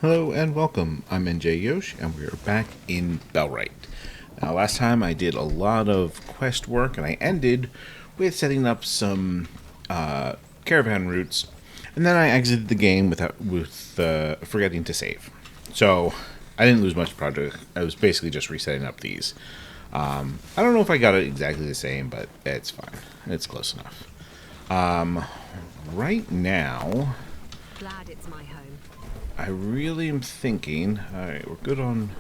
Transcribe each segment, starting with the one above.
Hello and welcome. I'm NJ Yosh, and we're back in Bellwright. Now, last time I did a lot of quest work, and I ended with setting up some caravan routes, and then I exited the game with forgetting to save. So I didn't lose much project. I was basically just resetting up these. I don't know if I got it exactly the same, but it's fine. It's close enough. Right now, Glad it's my home. I really am thinking. Alright, we're good on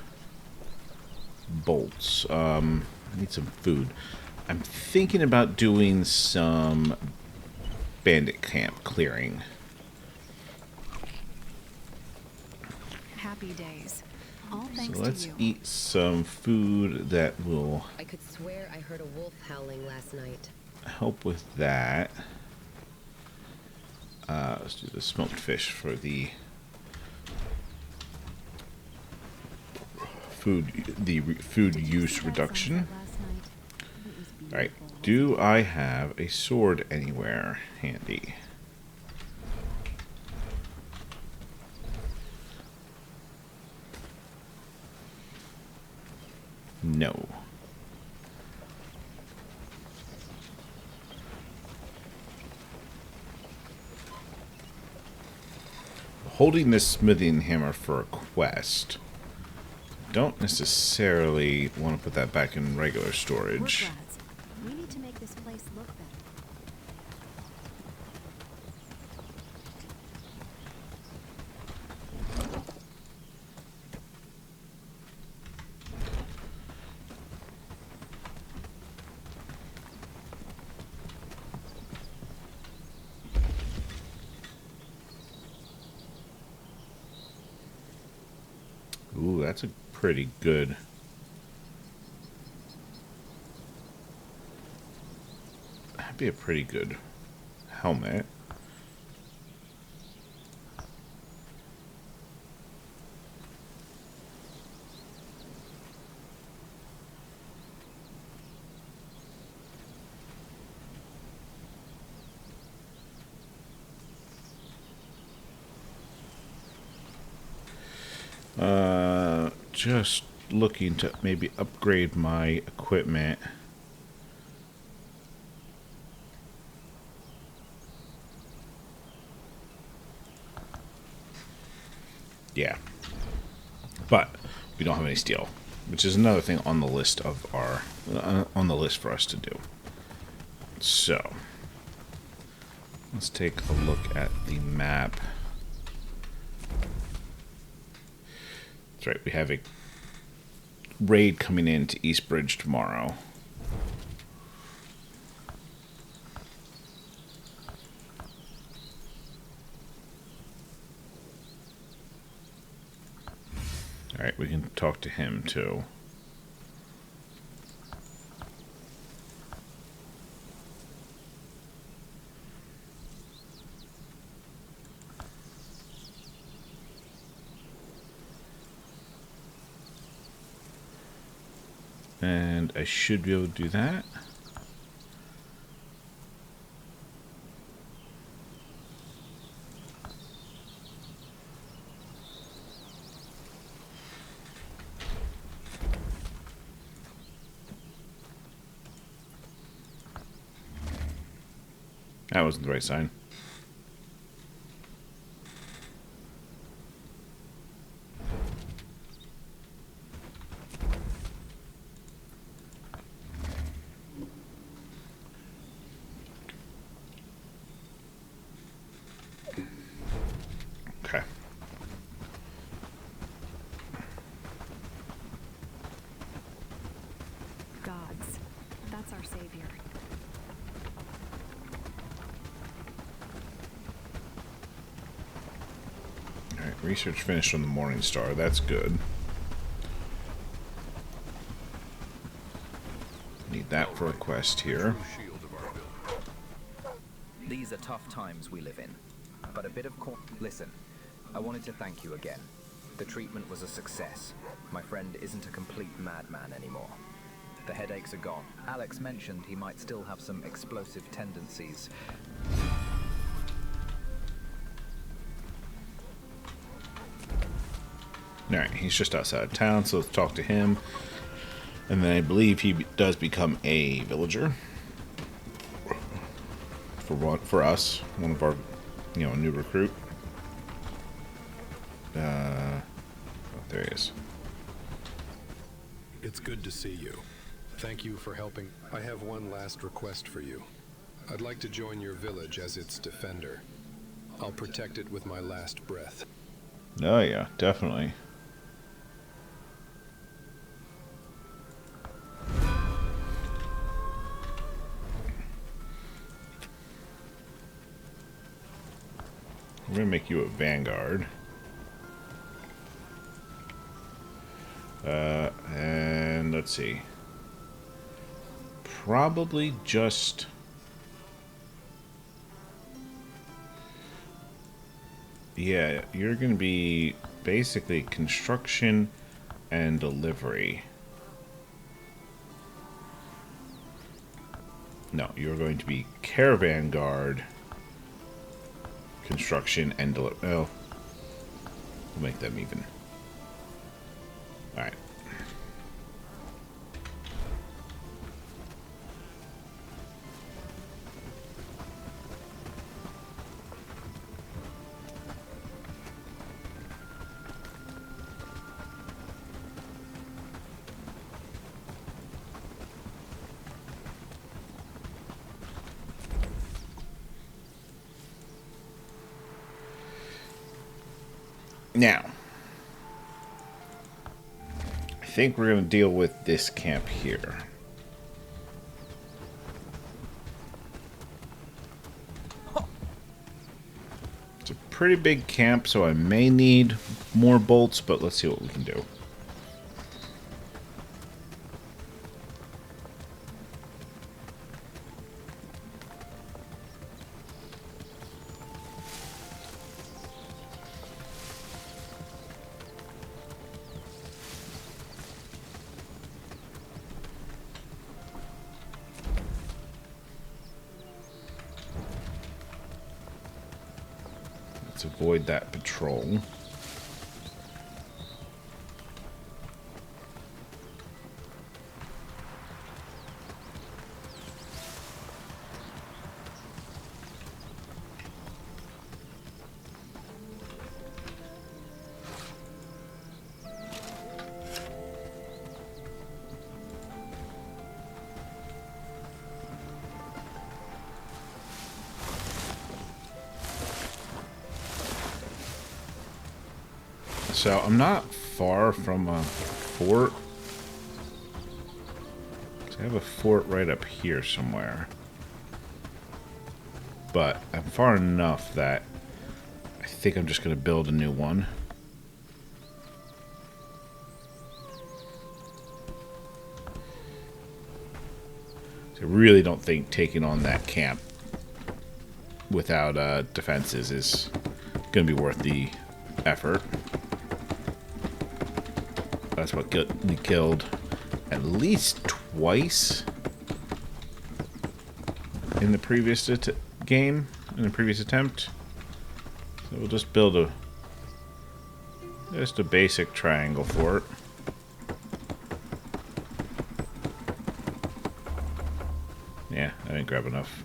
bolts. I need some food. I'm thinking about doing some bandit camp clearing. Happy days. All thanks So let's to you. eat some food that will I could swear I heard a wolf howling last night. help with that. Let's do the smoked fish for the food use reduction. Alright, do I have a sword anywhere handy? No. Holding this smithing hammer for a quest. Don't necessarily want to put that back in regular storage. We need to make this place look better. Ooh, that's a pretty good. That'd be a pretty good helmet. Just looking to maybe upgrade my equipment. Yeah. But we don't have any steel, which is another thing on the list of our on the list for us to do. So, let's take a look at the map. That's right, we have a raid coming in to Eastbridge tomorrow. Alright, we can talk to him too. And I should be able to do that. That wasn't the right sign. Okay. Gods. That's our savior. Alright, research finished on the Morning Star. That's good. Need that for a quest here. These are tough times we live in, but a bit of Listen, I wanted to thank you again. The treatment was a success. My friend isn't a complete madman anymore. The headaches are gone. Alex mentioned he might still have some explosive tendencies. Alright, he's just outside of town, so let's talk to him. And then I believe he does become a villager. For us, one of our, new recruit. Oh, there he is. It's good to see you. Thank you for helping. I have one last request for you. I'd like to join your village as its defender. I'll protect it with my last breath. Oh yeah, definitely. We're gonna make you a vanguard. And let's see. Probably just... Yeah, you're gonna be basically construction and delivery. No, you're going to be caravan guard, construction, and delivery. Oh, we'll make them even. Alright. Now, I think we're going to deal with this camp here. It's a pretty big camp, so I may need more bolts, but let's see what we can do. Let's avoid that patrol. So I'm not far from a fort. I have a fort right up here somewhere. But I'm far enough that I think I'm just going to build a new one. I really don't think taking on that camp without defenses is going to be worth the effort. That's what we killed at least twice in the previous game, in the previous attempt. So we'll just build just a basic triangle fort. Yeah, I didn't grab enough.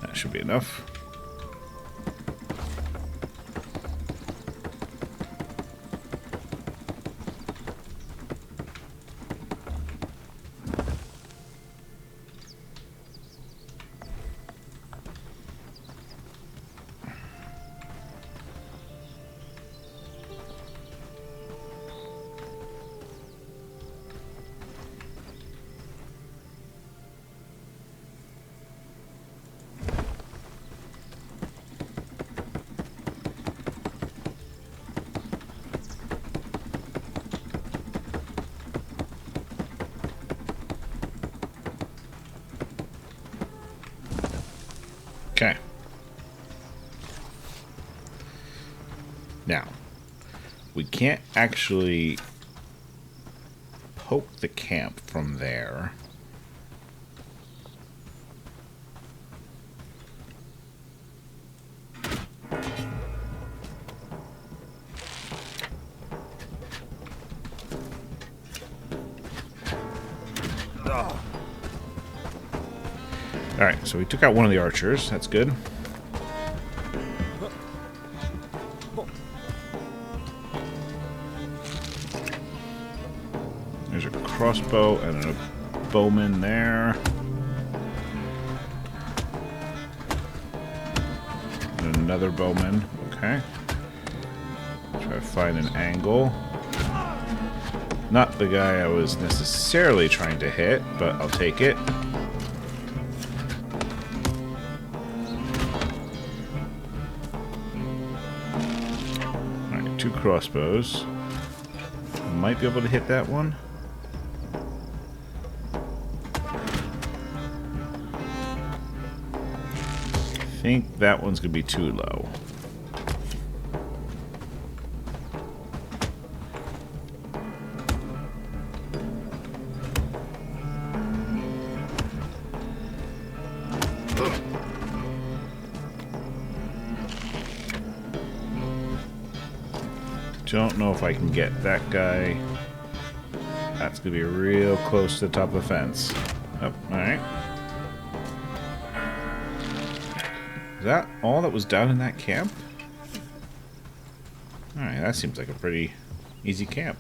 That should be enough. Okay. Now, we can't actually poke the camp from there. Alright, so we took out one of the archers. That's good. There's a crossbow and a bowman there. And another bowman. Okay. Try to find an angle. Not the guy I was necessarily trying to hit, but I'll take it. Alright, 2 crossbows. Might be able to hit that one. I think that one's gonna be too low. Don't know if I can get that guy. That's gonna be real close to the top of the fence. Oh, alright. Is that all that was down in that camp? Alright, that seems like a pretty easy camp.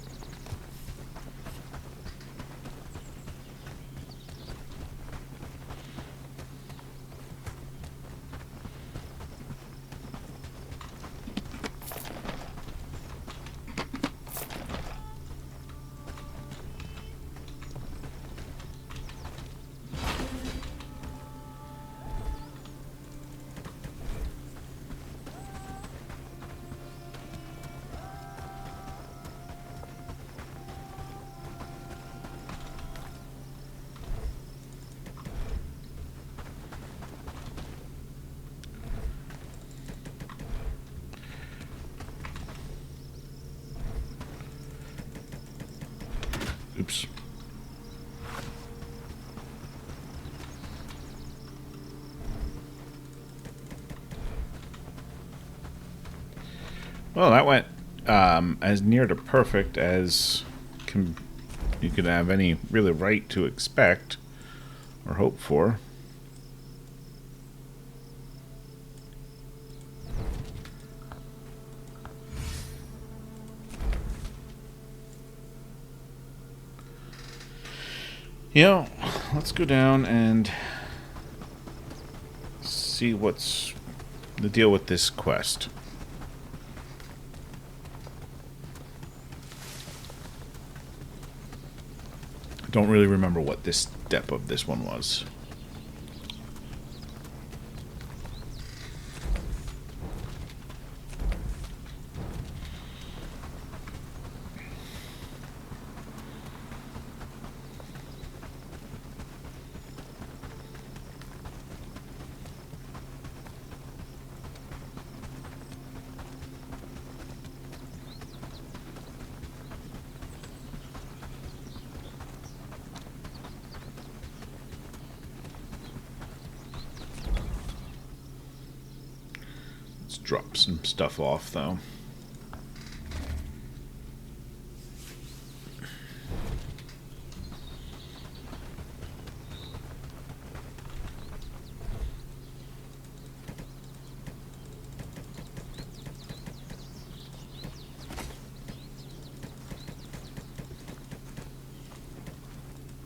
Oops. Well, that went as near to perfect as you could have any really right to expect or hope for. You know, let's go down and see what's the deal with this quest. I don't really remember what this step of this one was. Drop some stuff off, though.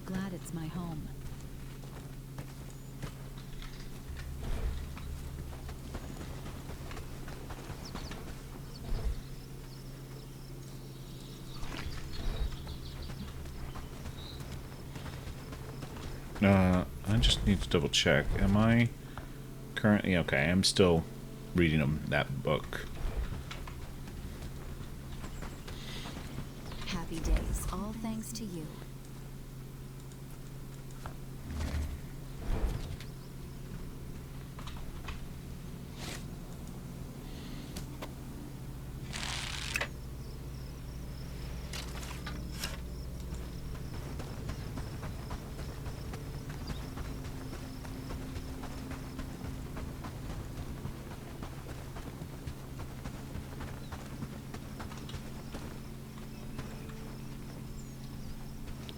Glad it's my home. I just need to double check. Am I currently okay? I'm still reading that book. Happy days, all thanks to you.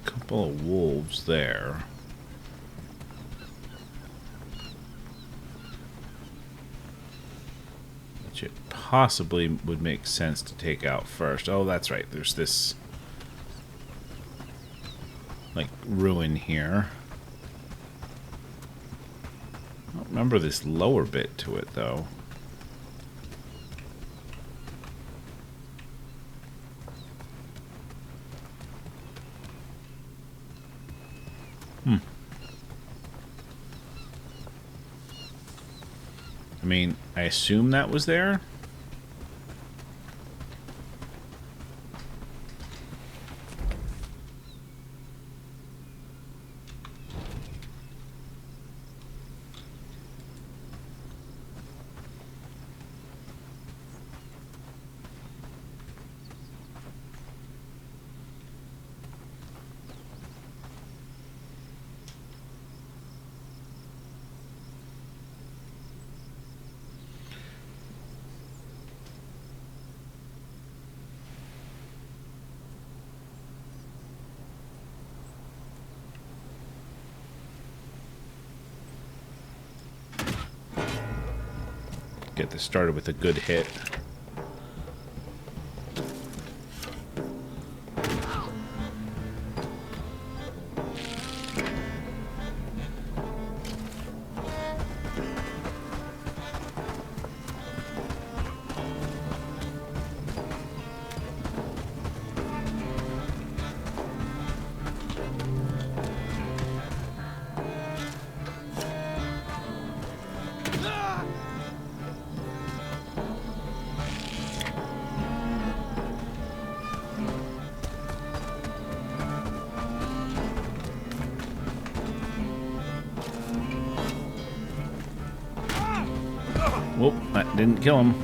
Couple of wolves there. Which it possibly would make sense to take out first. Oh, that's right. There's this like ruin here. I don't remember this lower bit to it though. I mean, I assume that was there. Get this started with a good hit. Whoop, that didn't kill him.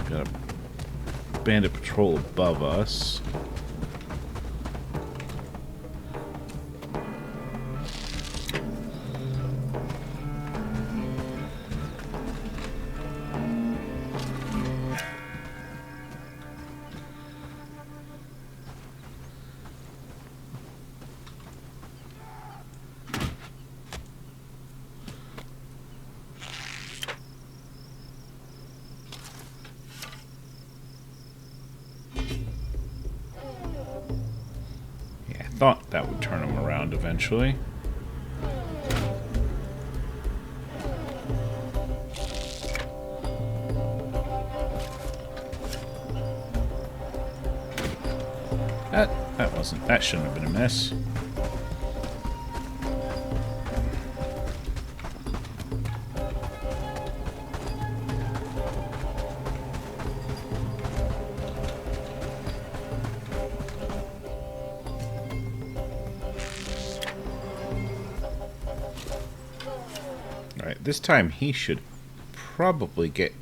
Got a bandit patrol above us. Thought that would turn him around eventually. That shouldn't have been a miss. This time he should probably get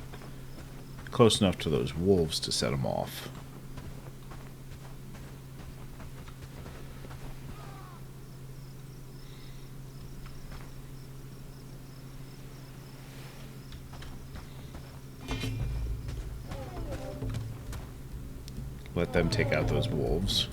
close enough to those wolves to set him off. Let them take out those wolves.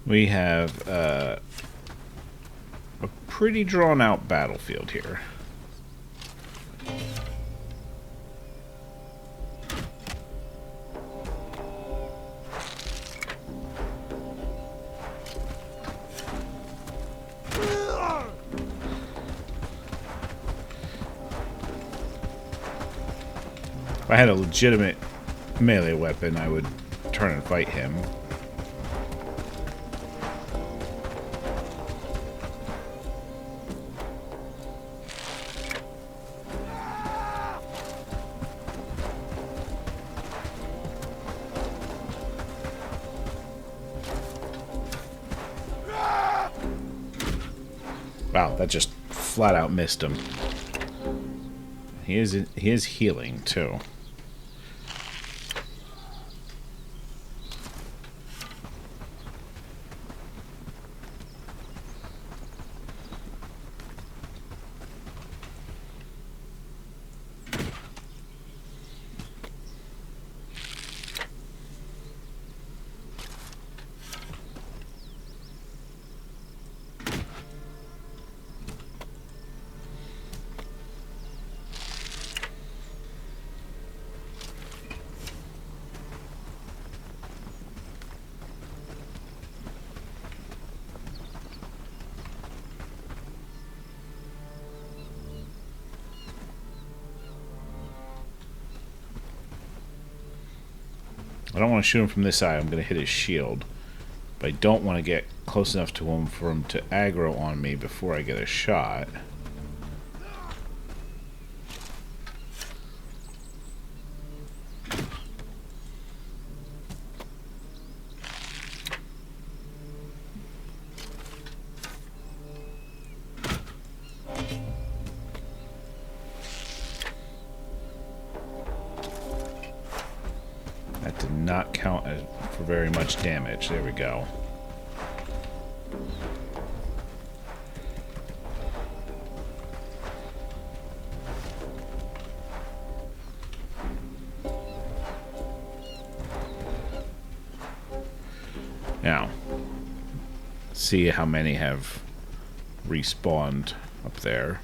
We have a pretty drawn-out battlefield here. If I had a legitimate melee weapon, I would turn and fight him. Wow, that just flat out missed him. He is healing too. I don't want to shoot him from this side. I'm going to hit his shield. But I don't want to get close enough to him for him to aggro on me before I get a shot. That did not count for very much damage. There we go. Now, see how many have respawned up there.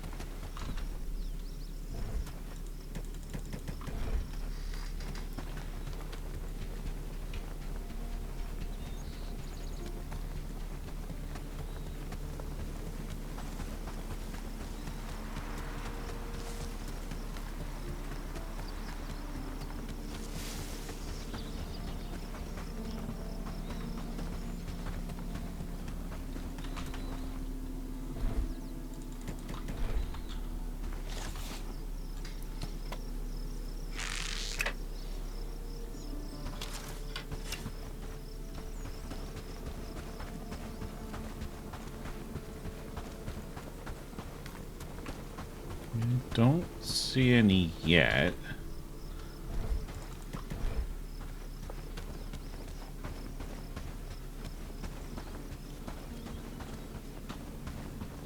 Don't see any yet.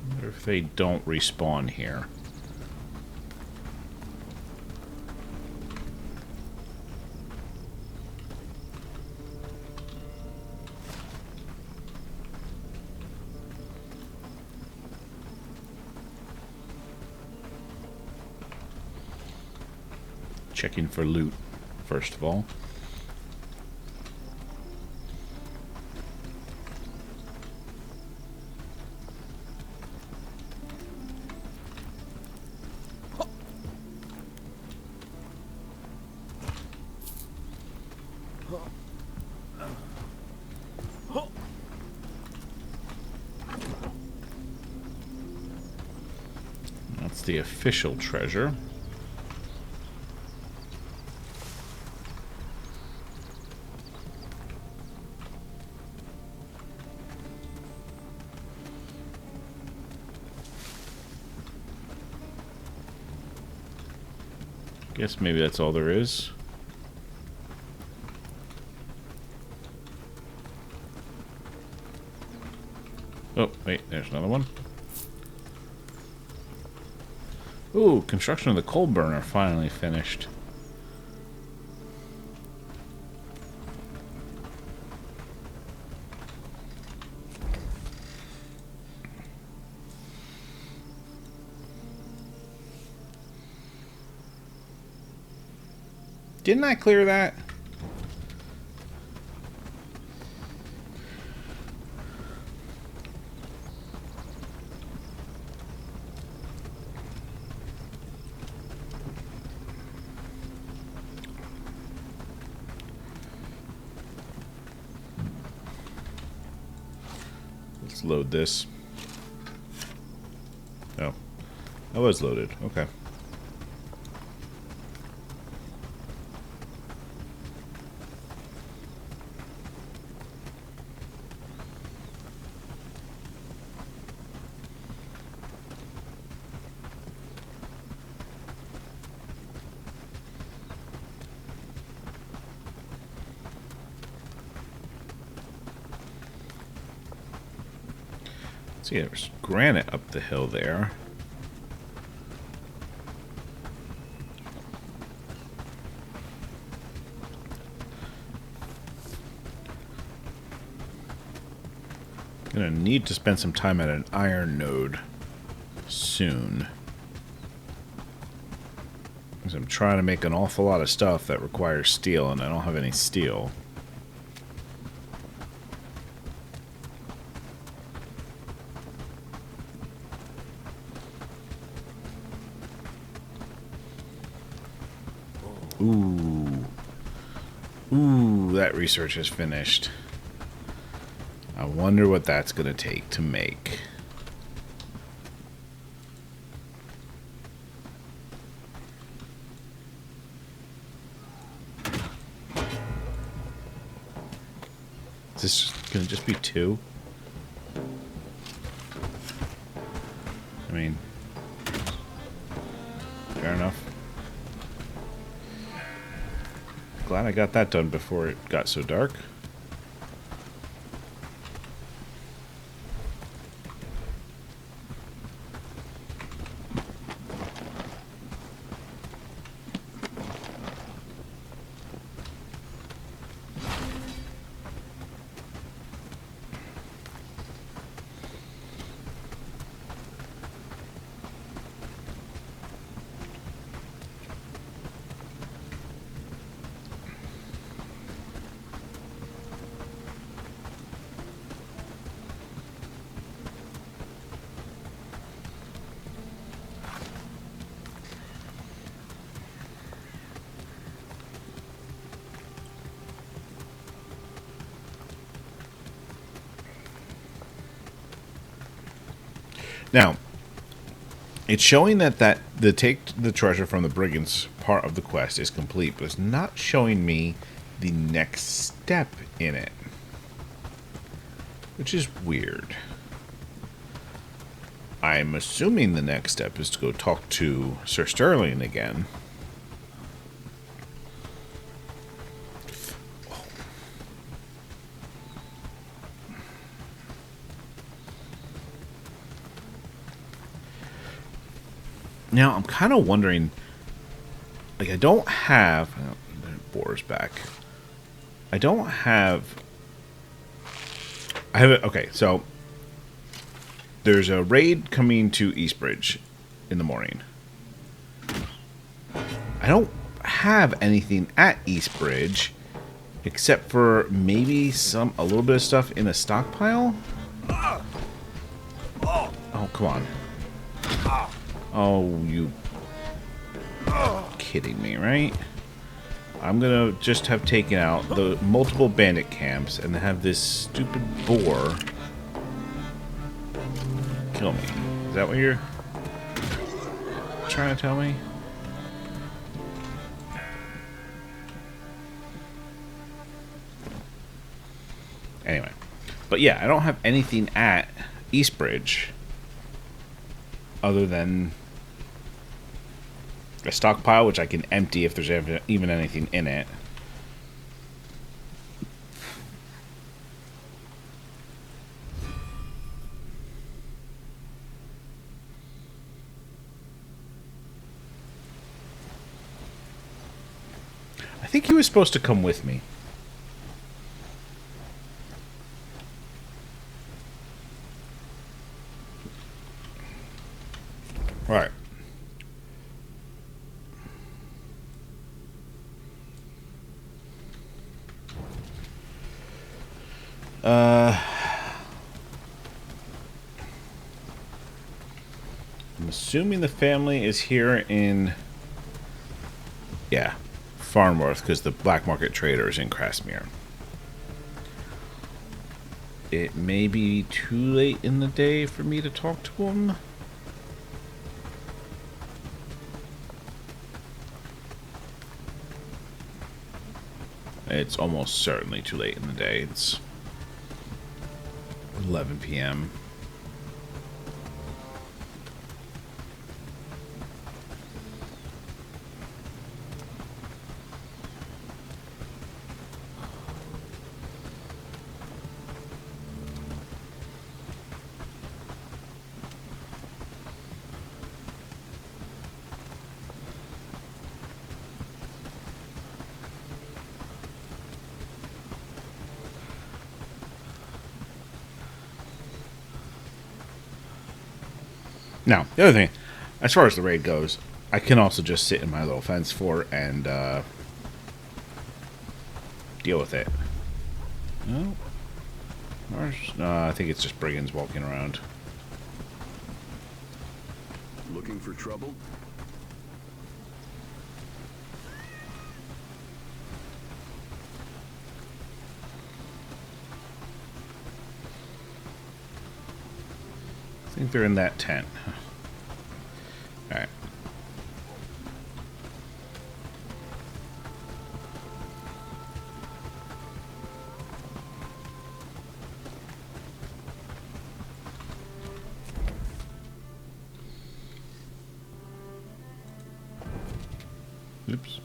Wonder if they don't respawn here. Checking for loot, first of all. That's the official treasure. Guess maybe that's all there is. Oh, wait, there's another one. Ooh, construction of the coal burner finally finished. Didn't I clear that? load this. Oh. That was loaded. Okay. See, there's granite up the hill there. Gonna need to spend some time at an iron node soon. Because I'm trying to make an awful lot of stuff that requires steel, and I don't have any steel. Ooh. Ooh, that research is finished. I wonder what that's going to take to make. Is this going to just be 2? I mean, fair enough. Glad I got that done before it got so dark. Now, it's showing that the take the treasure from the brigands part of the quest is complete, but it's not showing me the next step in it, which is weird. I'm assuming the next step is to go talk to Sir Sterling again. Now, I'm kind of wondering, like, I don't have... Oh, the boar's back. I don't have... I have it... Okay, so... There's a raid coming to Eastbridge in the morning. I don't have anything at Eastbridge, except for maybe a little bit of stuff in a stockpile? Oh, come on. Oh, you kidding me, right? I'm gonna just have taken out the multiple bandit camps and have this stupid boar kill me. Is that what you're trying to tell me? Anyway. But yeah, I don't have anything at Eastbridge other than a stockpile, which I can empty if there's even anything in it. I think he was supposed to come with me. All right. I'm assuming the family is here in... Yeah, Farnworth, because the black market trader is in Crasmere. it may be too late in the day for me to talk to him. It's almost certainly too late in the day. It's 11 p.m. Now, the other thing, as far as the raid goes, I can also just sit in my little fence fort and deal with it. No? I think it's just brigands walking around. Looking for trouble? I think they're in that tent. Alright. Oops.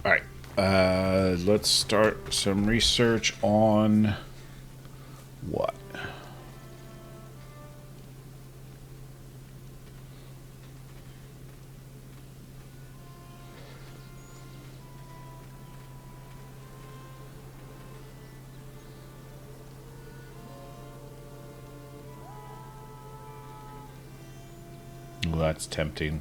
Alright, let's start some research on what? Well, that's tempting.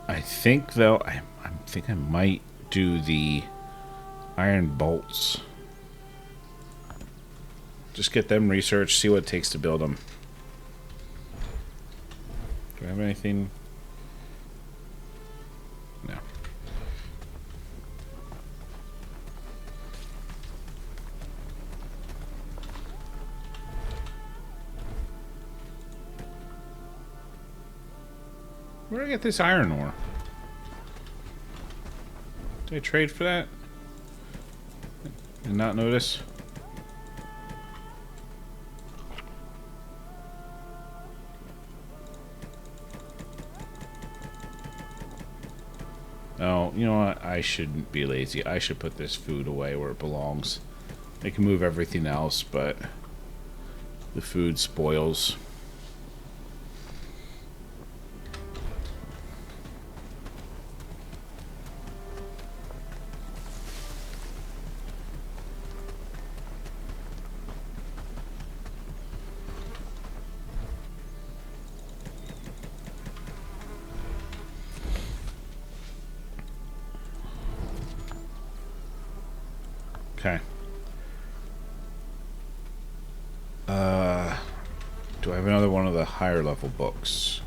I think, though, I think I might do the iron bolts. Just get them researched, see what it takes to build them. Do I have anything? No. Where did I get this iron ore? Did I trade for that? Did not notice. Oh, you know what? I shouldn't be lazy. I should put this food away where it belongs. I can move everything else, but the food spoils. Okay. Do I have another one of the higher level books?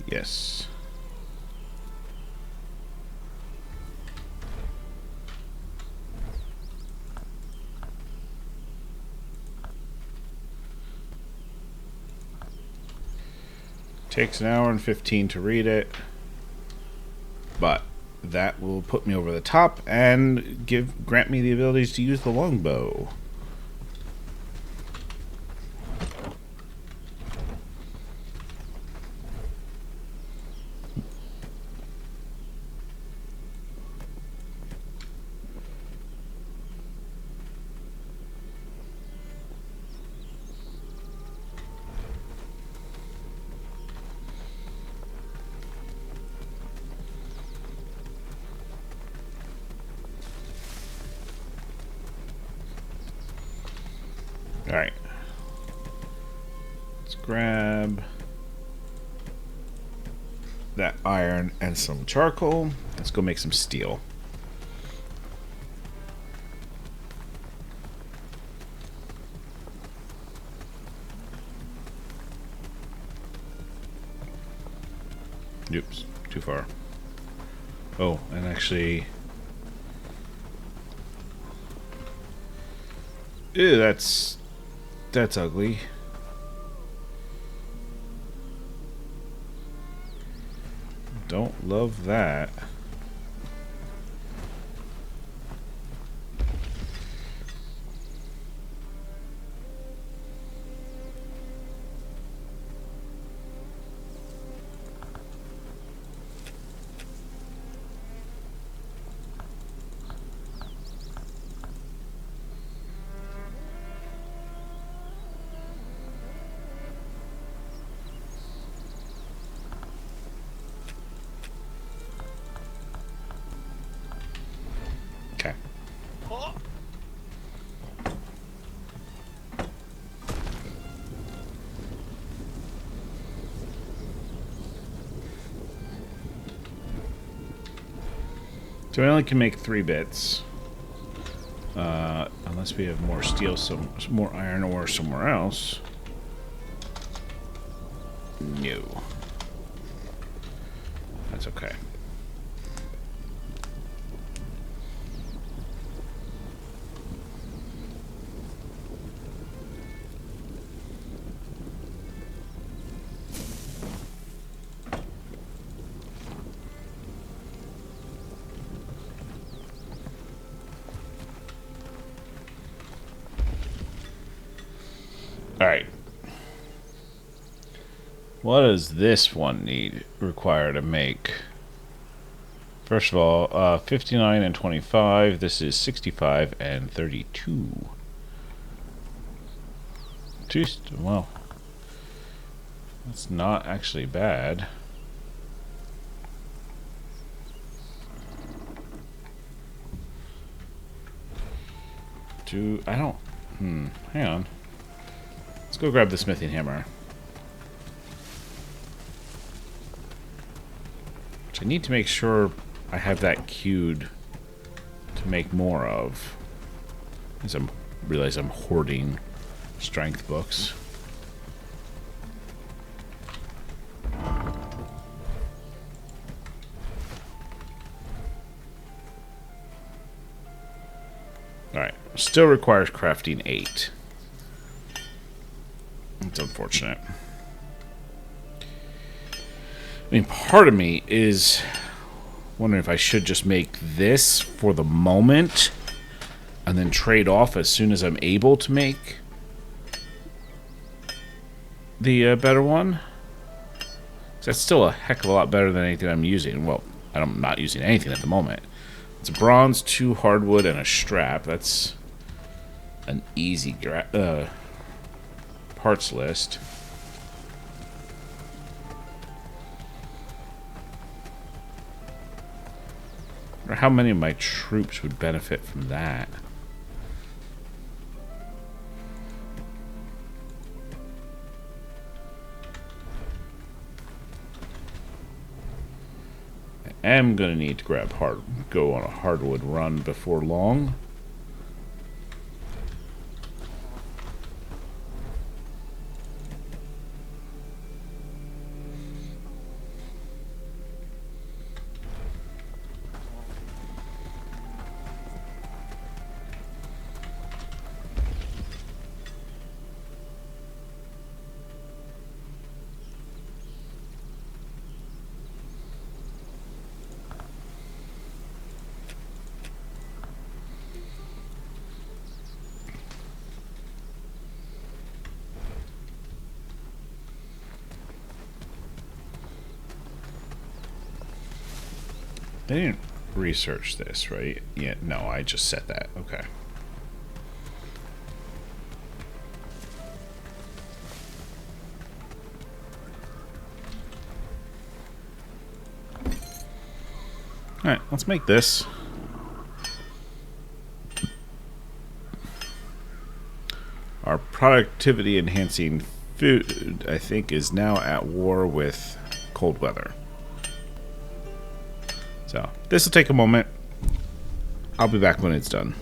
Yes. Takes an hour and 15 to read it, but that will put me over the top and grant me the abilities to use the longbow. Let's grab that iron and some charcoal. Let's go make some steel. Oops, too far. Oh, and actually... Ew, that's ugly. Don't love that. Okay. So we only can make 3 bits. Unless we have more steel, some more iron ore somewhere else. No. That's okay. Alright. What does this one require to make? First of all, 59 and 25. This is 65 and 32. Well, that's not actually bad. Hang on. Let's go grab the smithing hammer. Which I need to make sure I have that queued to make more of. As I realize I'm hoarding strength books. Alright. Still requires crafting 8. It's unfortunate. I mean, part of me is wondering if I should just make this for the moment and then trade off as soon as I'm able to make the better one. 'Cause that's still a heck of a lot better than anything I'm using. Well, I'm not using anything at the moment. It's a bronze, 2 hardwood, and a strap. That's an easy parts list. Or how many of my troops would benefit from that? I am gonna need to go on a hardwood run before long. They didn't research this, right? Yeah, no, I just said that. Okay. Alright, let's make this. Our productivity enhancing food, I think, is now at war with cold weather. So this will take a moment. I'll be back when it's done.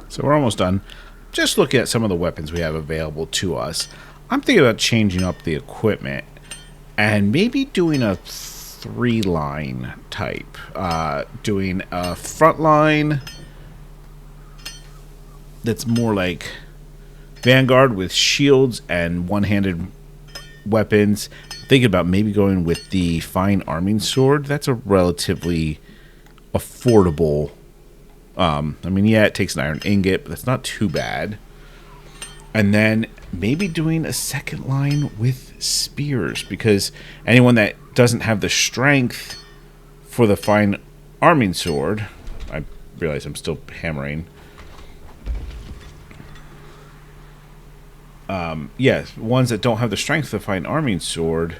So we're almost done. Just looking at some of the weapons we have available to us. I'm thinking about changing up the equipment and maybe doing a 3-line type. Doing a front line that's more like Vanguard with shields and one-handed weapons. Thinking about maybe going with the fine arming sword. That's a relatively affordable. I mean, yeah, it takes an iron ingot, but that's not too bad. And then maybe doing a second line with spears, because anyone that doesn't have the strength for the fine arming sword, I realize I'm still hammering. Yes, ones that don't have the strength for the fine arming sword,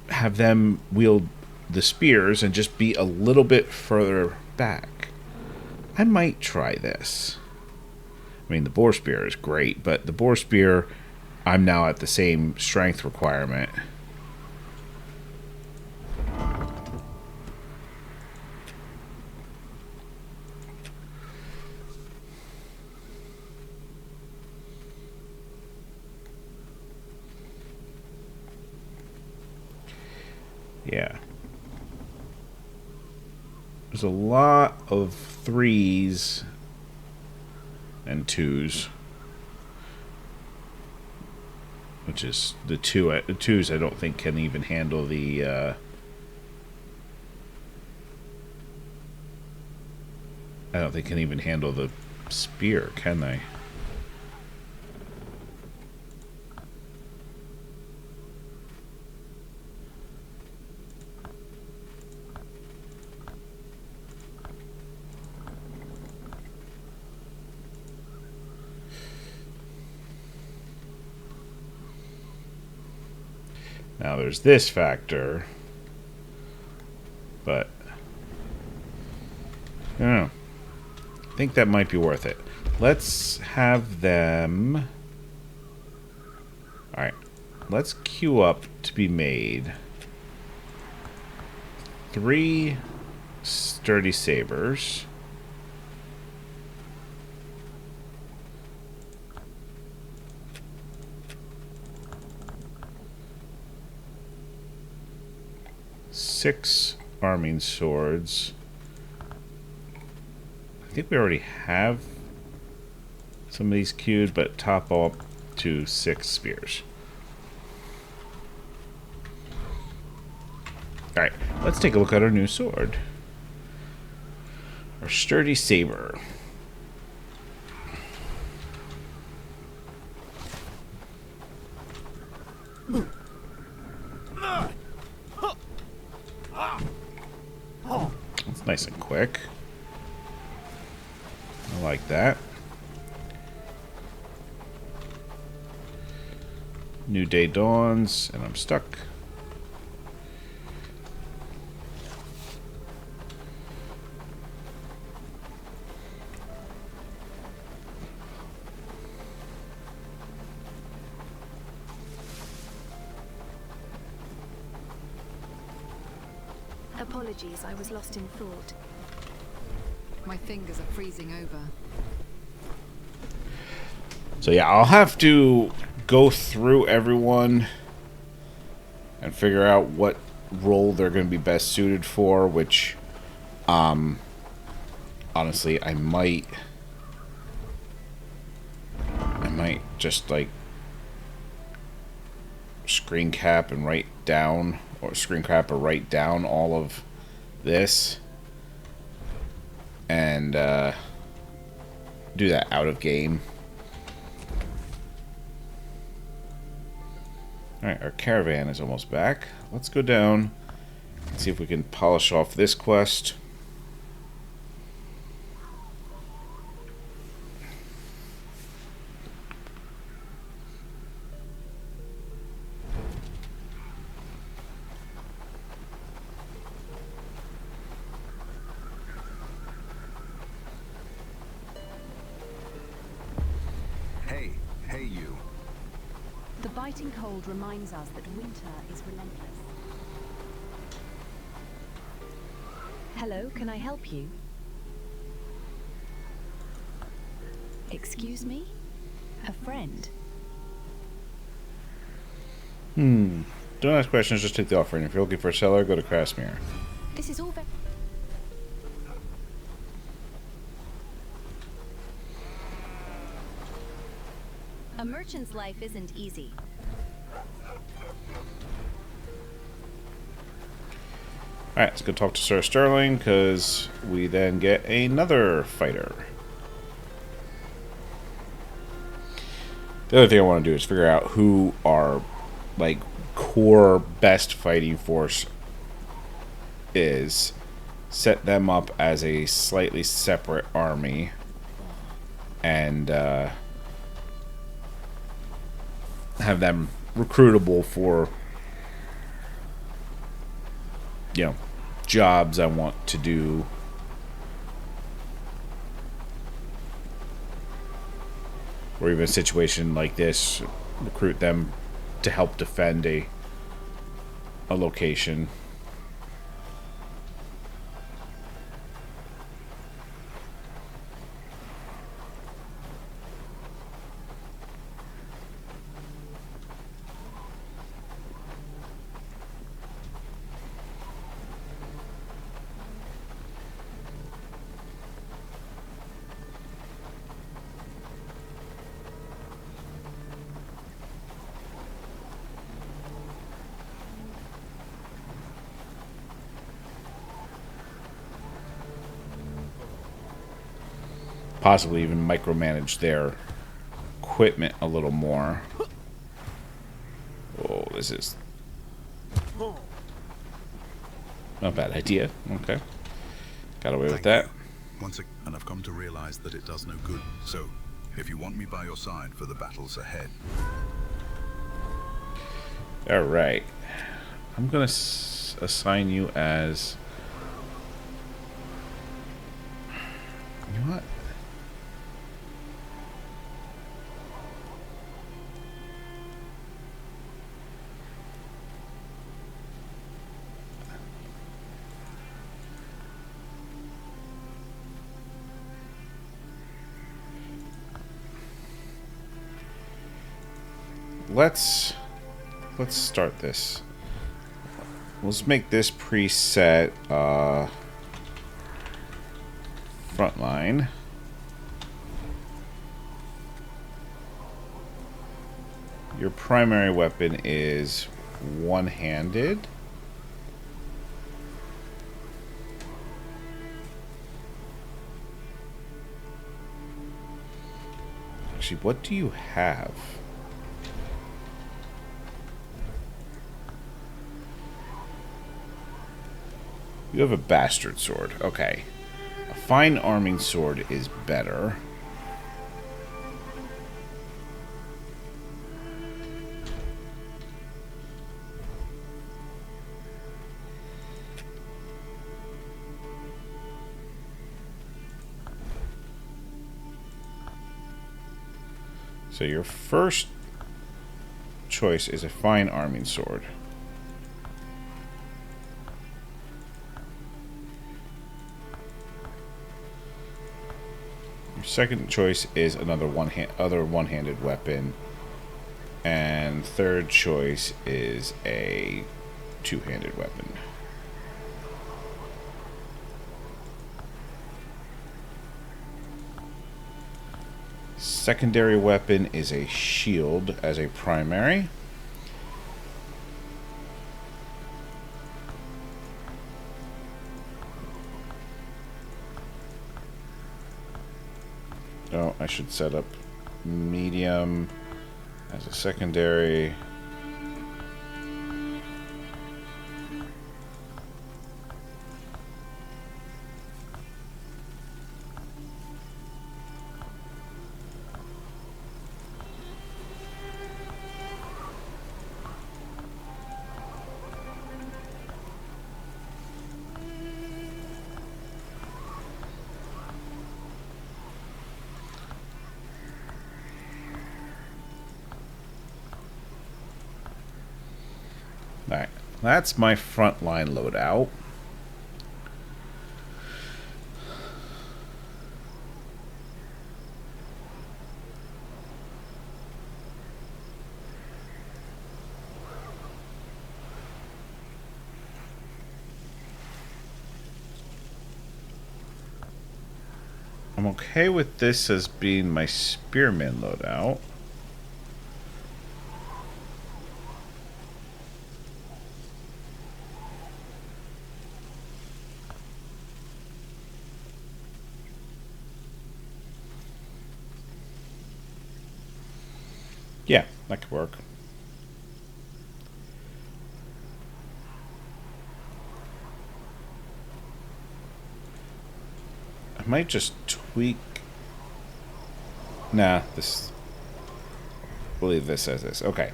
have them wield the spears and just be a little bit further back. I might try this. I mean, the boar spear is great, but the boar spear, I'm now at the same strength requirement. Yeah. There's a lot of 3s and 2s. Which is the 2s I don't think can even handle the I don't think can even handle the spear, can they? Now there's this factor, but I don't know. I think that might be worth it. Let's have them. Alright, let's queue up to be made 3 sturdy sabers. Six arming swords. I think we already have some of these queued, but top up to 6 spears. Alright, let's take a look at our new sword. Our sturdy saber. It's nice and quick. I like that. New day dawns, and I'm stuck. Apologies, I was lost in thought. My fingers are freezing over. So yeah, I'll have to go through everyone and figure out what role they're going to be best suited for, which honestly I might just like screen cap and write down, or screen cap or write down all of this and do that out of game. Alright, our caravan is almost back. Let's go down and see if we can polish off this quest. Hey you. The biting cold reminds us that winter is relentless. Hello, can I help you? Excuse me? A friend? Don't ask questions, just take the offering. If you're looking for a seller, go to Craftsmere. This is all very... A merchant's life isn't easy. Alright, let's go talk to Sir Sterling, because we then get another fighter. The other thing I want to do is figure out who our, like, core best fighting force is. Set them up as a slightly separate army. And, have them recruitable for, you know, jobs I want to do. Or even a situation like this, recruit them to help defend a location. Possibly even micromanage their equipment a little more. Oh, this is not a bad idea. Okay. Got away with that. Once again, and I've come to realize that it does no good. So, if you want me by your side for the battles ahead. Alright. I'm going to assign you as... You know what? Let's start this. Let's make this preset frontline. Your primary weapon is one-handed. Actually, what do you have? You have a bastard sword. Okay. A fine arming sword is better. So your first choice is a fine arming sword. Second choice is another one-handed weapon, and third choice is a two-handed weapon. Secondary weapon is a shield as a primary. Oh, I should set up medium as a secondary. Alright, that's my frontline loadout. I'm okay with this as being my spearman loadout. Yeah, that could work. I might just tweak. Nah, this. We'll leave this as this. Okay.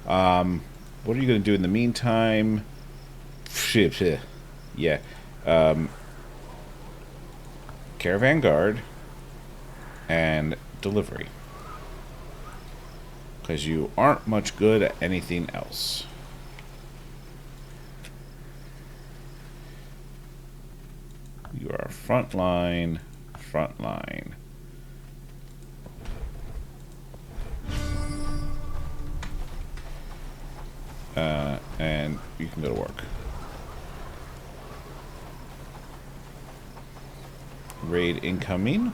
What are you going to do in the meantime? Yeah. Caravan guard and delivery. Because you aren't much good at anything else. You are frontline. And you can go to work. Raid incoming.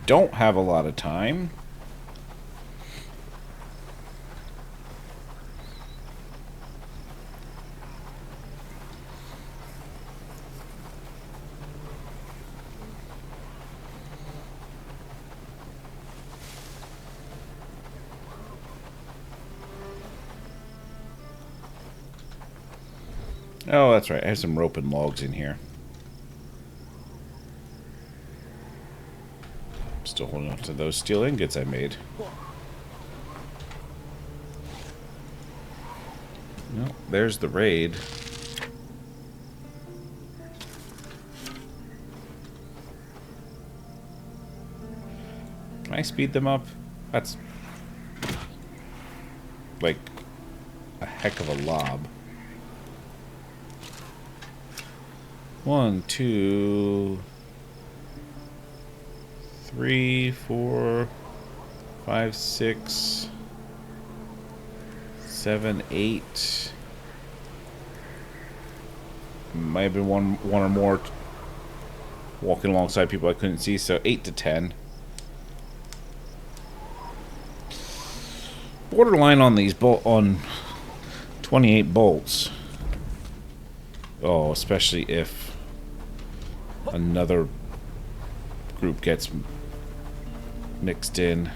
Don't have a lot of time. Oh, that's right. I have some rope and logs in here. Still holding on to those steel ingots I made. No, there's the raid. Can I speed them up? That's like a heck of a lob. 1, 2, 3, 4, 5, 6, 7, 8. Might have been one or more walking alongside people I couldn't see, so 8 to 10. Borderline on these on 28 bolts. Oh, especially if another group gets mixed in.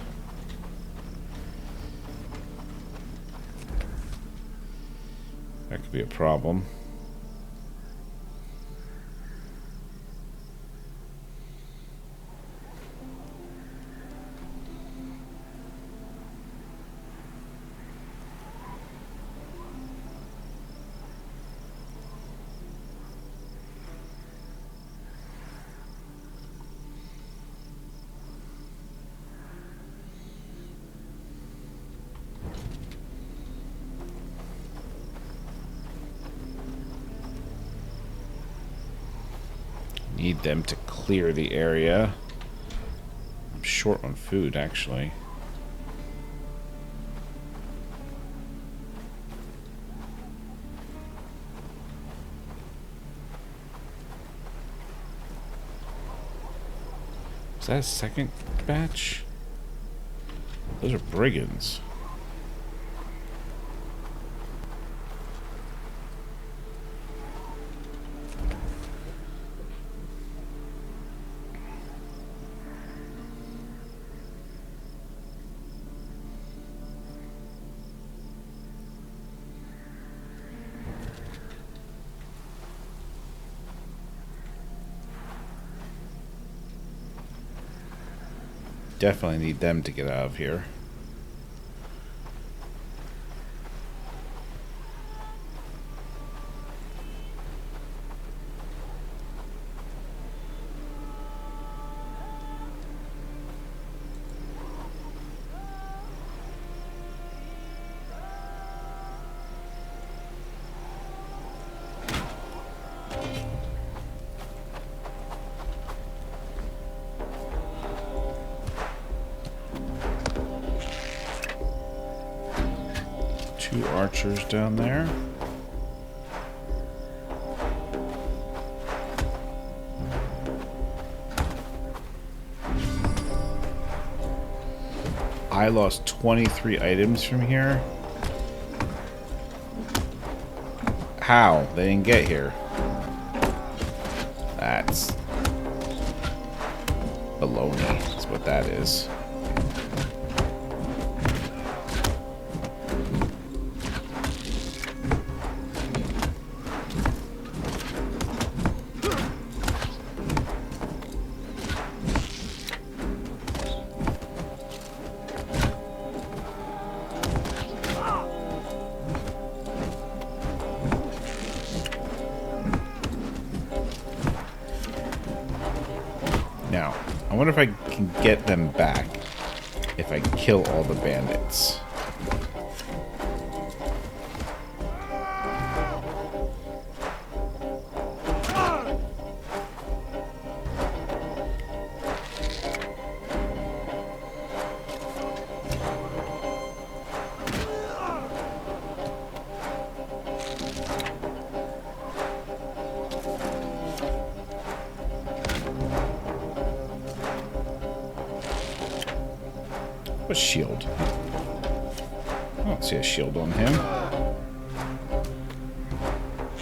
That could be a problem. Need them to clear the area. I'm short on food, actually. Is that a second batch? Those are brigands. Definitely need them to get out of here. 2 archers down there. I lost 23 items from here. How? They didn't get here. That's baloney. That's what that is. Now, I wonder if I can get them back if I kill all the bandits. A shield. I don't see a shield on him.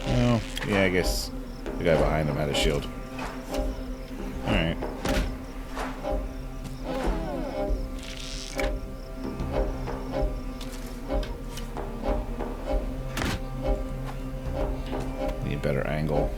Oh, yeah, I guess the guy behind him had a shield. Alright. Need a better angle.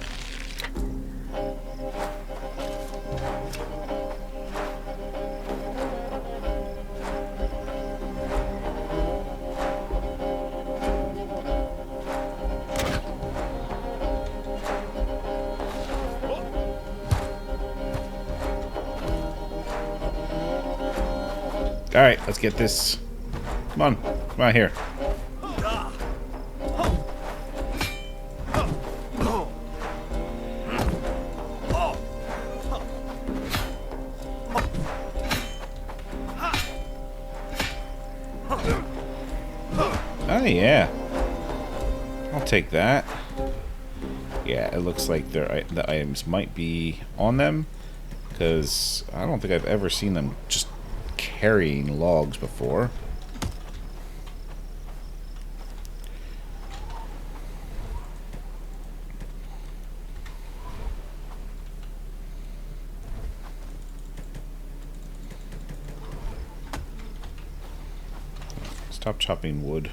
Alright, let's get this. Come on. Come on here. Oh, yeah. I'll take that. Yeah, it looks like the items might be on them, because I don't think I've ever seen them just carrying logs before. Stop chopping wood.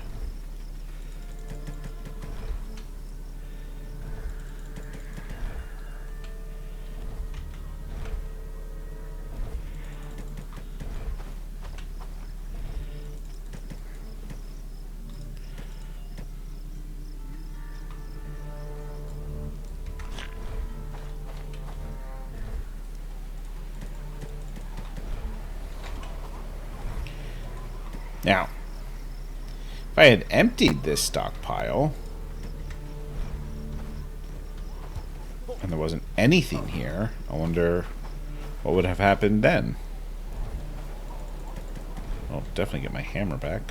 Now, if I had emptied this stockpile, and there wasn't anything here, I wonder what would have happened then. I'll definitely get my hammer back.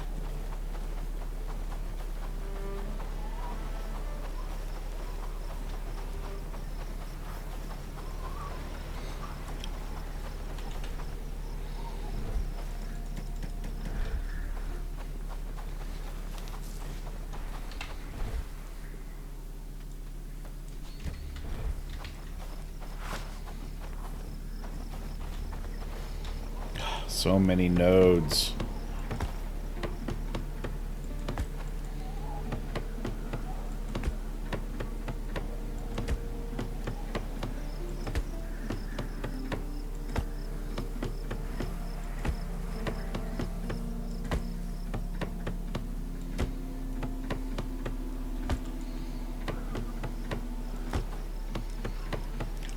So many nodes.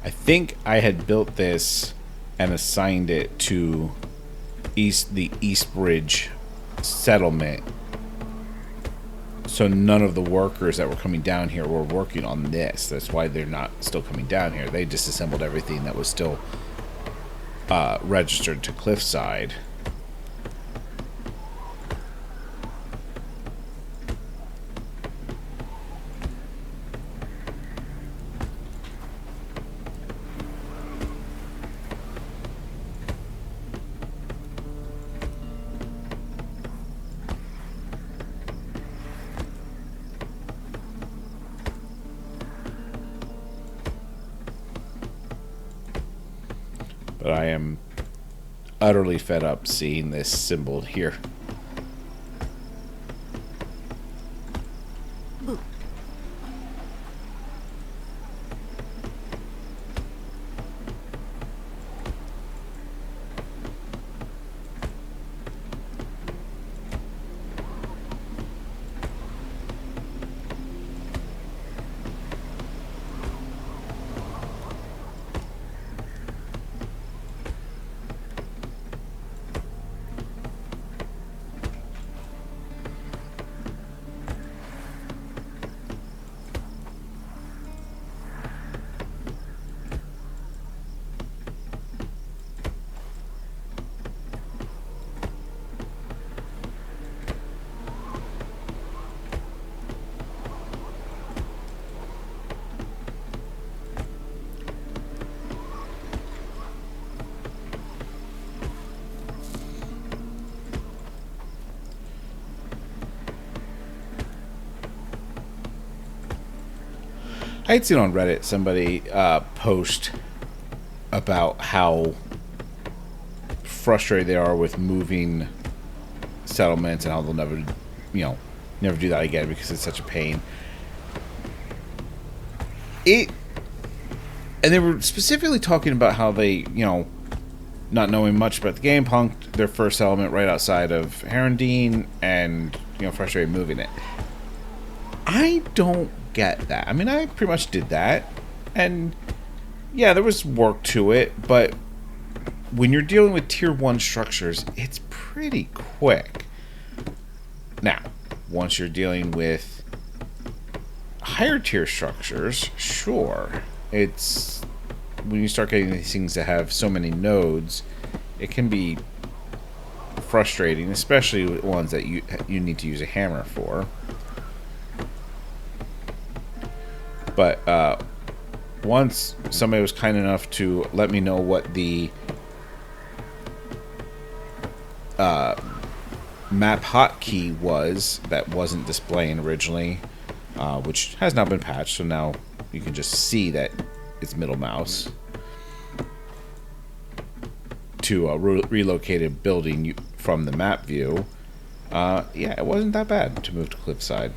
I think I had built this and assigned it to the East Bridge settlement, so none of the workers that were coming down here were working on this. That's why they're not still coming down here. They disassembled everything that was still registered to Cliffside. but I am utterly fed up seeing this symbol here. I had seen on Reddit somebody post about how frustrated they are with moving settlements and how they'll never, never do that again because it's such a pain. And they were specifically talking about how they, not knowing much about the game, punked their first settlement right outside of Herondine and, frustrated moving it. I don't get that. I mean, I pretty much did that, and yeah, there was work to it, but when you're dealing with tier 1 structures, it's pretty quick. Now, once you're dealing with higher tier structures, sure, it's when you start getting these things that have so many nodes, it can be frustrating, especially ones that you need to use a hammer for. But once somebody was kind enough to let me know what the map hotkey was that wasn't displaying originally, which has now been patched, so now you can just see that it's middle mouse, to a relocated building from the map view. Yeah, it wasn't that bad to move to Cliffside.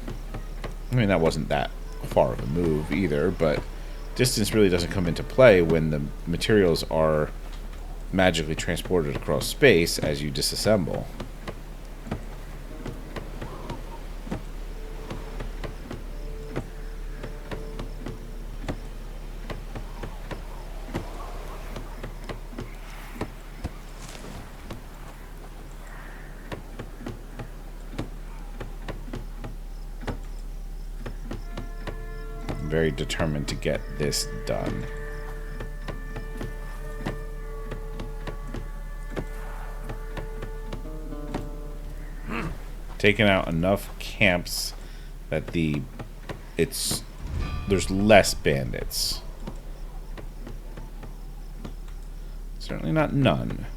I mean, that wasn't that far of a move either, but distance really doesn't come into play when the materials are magically transported across space as you disassemble. Very determined to get this done. Taking out enough camps that there's less bandits. Certainly not none,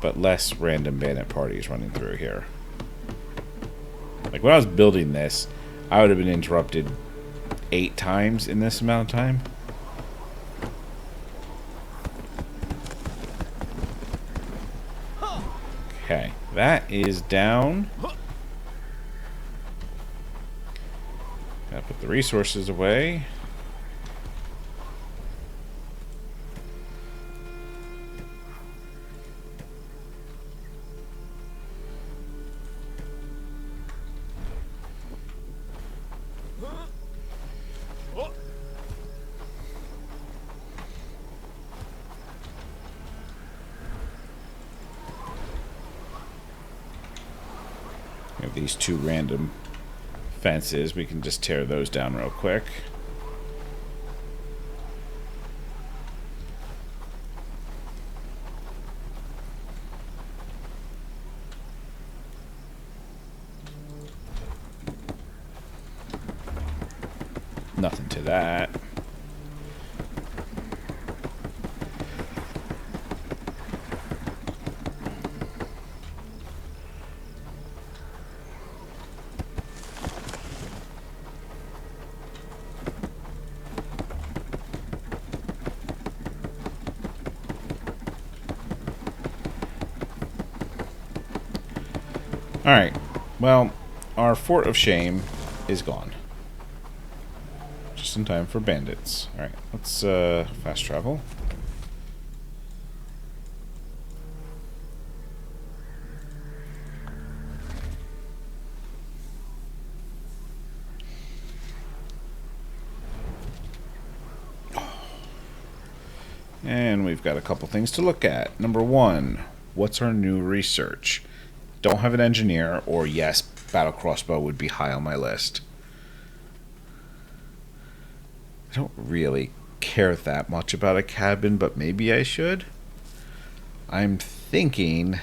but less random bandit parties running through here. Like when I was building this, I would have been interrupted 8 times in this amount of time. Okay, that is down. Gotta put the resources away. We have these 2 random fences. We can just tear those down real quick. Nothing to that. Alright, well, our Fort of Shame is gone. Just in time for bandits. Alright, let's fast travel. And we've got a couple things to look at. Number one, what's our new research? Don't have an engineer, or yes, battle crossbow would be high on my list. I don't really care that much about a cabin, but maybe I should. I'm thinking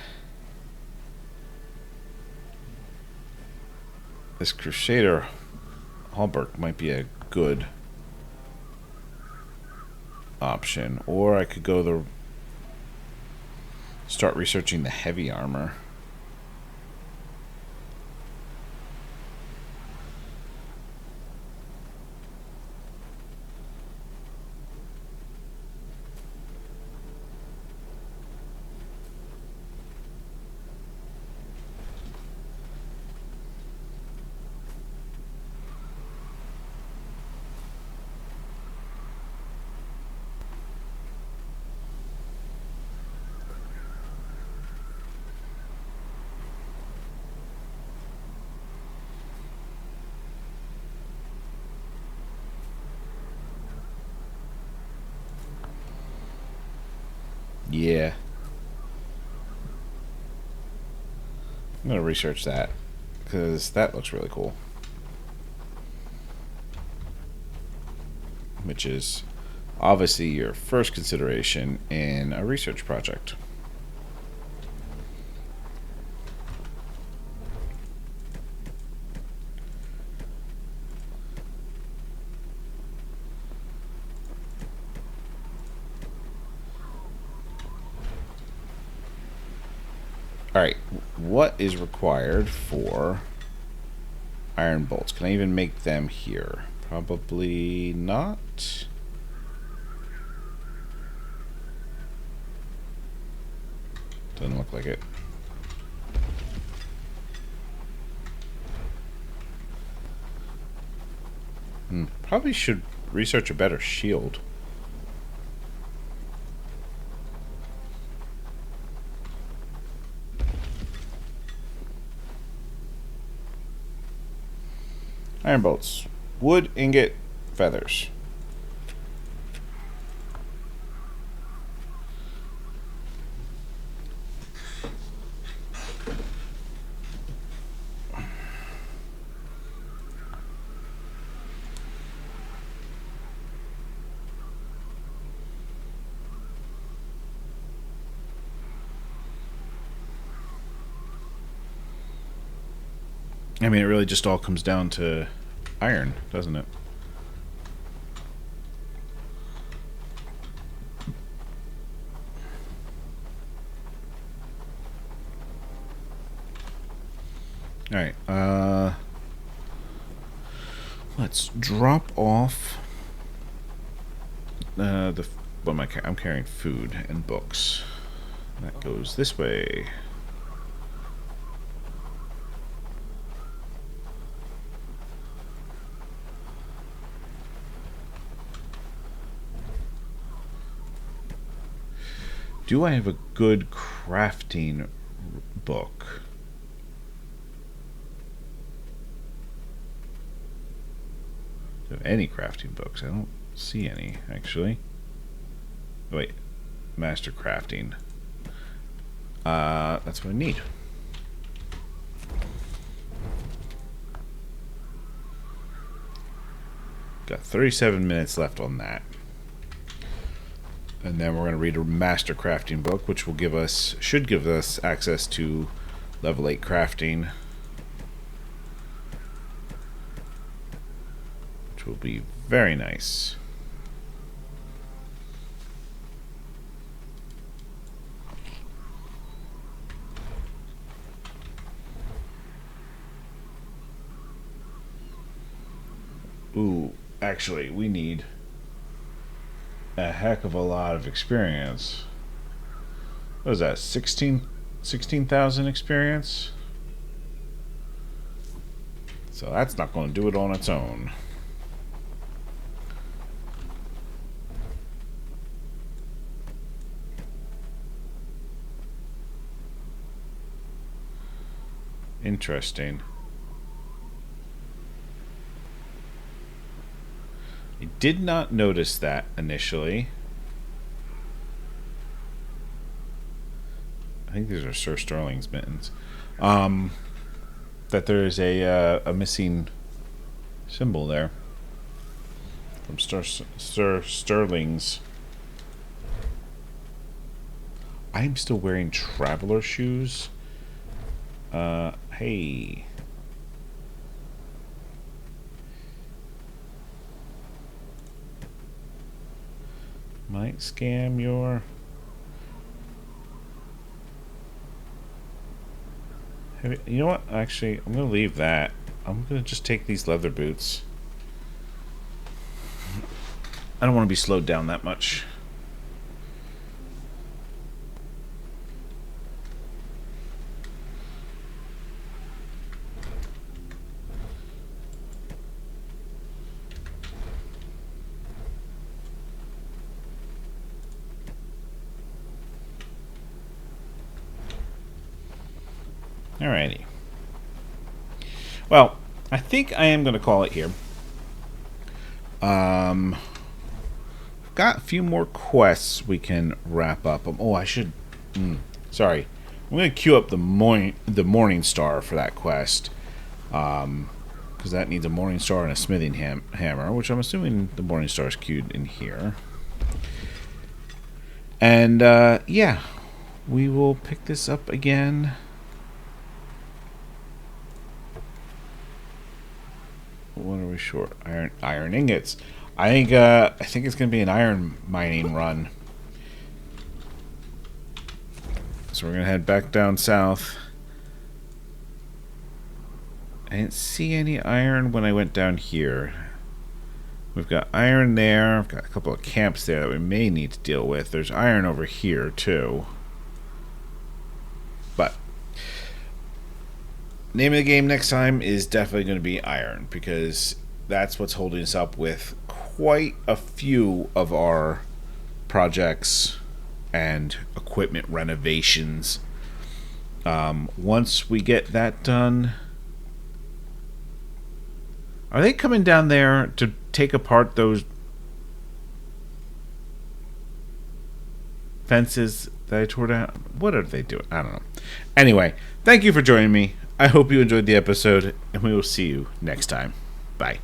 this Crusader Hallberg might be a good option, or I could go start researching the heavy armor. Yeah. I'm going to research that, because that looks really cool. Which is obviously your first consideration in a research project. Alright, what is required for iron bolts? Can I even make them here? Probably not. Doesn't look like it. Probably should research a better shield. Iron bolts. Wood, ingot, feathers. I mean, it really just all comes down to iron, doesn't it? Alright, let's drop off I'm carrying food and books. That goes this way. Do I have a good crafting book? Do I have any crafting books? I don't see any, actually. Wait, master crafting. That's what I need. Got 37 minutes left on that. And then we're going to read a master crafting book, which will should give us access to level 8 crafting, which will be very nice. Ooh, actually, we need a heck of a lot of experience. What is that, 16,000 experience? So that's not going to do it on its own. Interesting. I did not notice that initially. I think these are Sir Sterling's mittens. That there is a missing symbol there from Sir Sterling's. I'm still wearing traveler shoes. Hey. Might scam your... You know what? Actually, I'm going to leave that. I'm going to just take these leather boots. I don't want to be slowed down that much. Alrighty. Well, I think I am going to call it here. Got a few more quests we can wrap up. Oh, I should... sorry. I'm going to queue up the Morning Star for that quest. Because that needs a Morning Star and a smithing hammer, which I'm assuming the Morning Star is queued in here. And, yeah. We will pick this up again... What are we short? Iron ingots. I think it's gonna be an iron mining run. So we're gonna head back down south. I didn't see any iron when I went down here. We've got iron there. I've got a couple of camps there that we may need to deal with. There's iron over here too. But name of the game next time is definitely going to be iron, because that's what's holding us up with quite a few of our projects and equipment renovations. Once we get that done... Are they coming down there to take apart those fences that I tore down? What are they doing? I don't know. Anyway, thank you for joining me. I hope you enjoyed the episode, and we will see you next time. Bye.